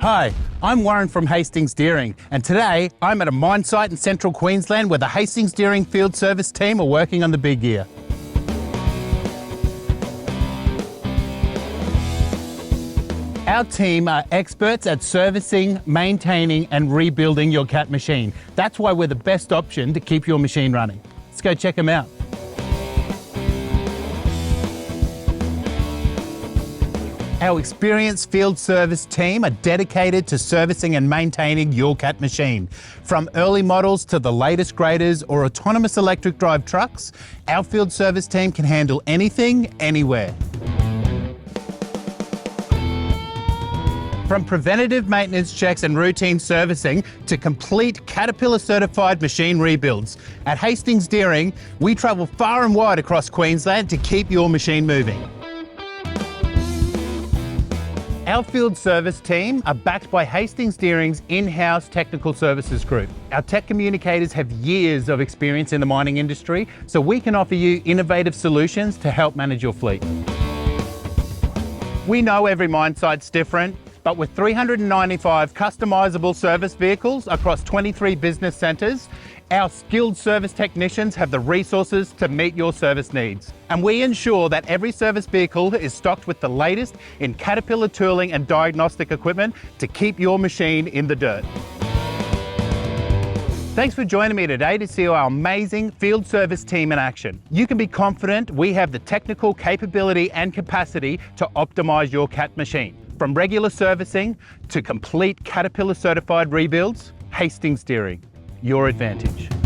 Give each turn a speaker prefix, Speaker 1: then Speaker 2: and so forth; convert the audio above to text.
Speaker 1: Hi, I'm Warren from Hastings Steering, and today I'm at a mine site in central Queensland where the Hastings Steering field service team are working on the big gear. Our team are experts at servicing, maintaining and rebuilding your Cat machine. That's why we're the best option to keep your machine running. Let's go check them out. Our experienced field service team are dedicated to servicing and maintaining your Cat machine. From early models to the latest graders or autonomous electric drive trucks, our field service team can handle anything, anywhere. From preventative maintenance checks and routine servicing to complete Caterpillar certified machine rebuilds, at Hastings Steering, we travel far and wide across Queensland to keep your machine moving. Our field service team are backed by Hastings Steering's in-house technical services group. Our tech communicators have years of experience in the mining industry, so we can offer you innovative solutions to help manage your fleet. We know every mine site's different, but with 395 customisable service vehicles across 23 business centres, our skilled service technicians have the resources to meet your service needs. And we ensure that every service vehicle is stocked with the latest in Caterpillar tooling and diagnostic equipment to keep your machine in the dirt. Thanks for joining me today to see our amazing field service team in action. You can be confident we have the technical capability and capacity to optimise your Cat machine. From regular servicing to complete Caterpillar certified rebuilds, Hastings Steering, your advantage.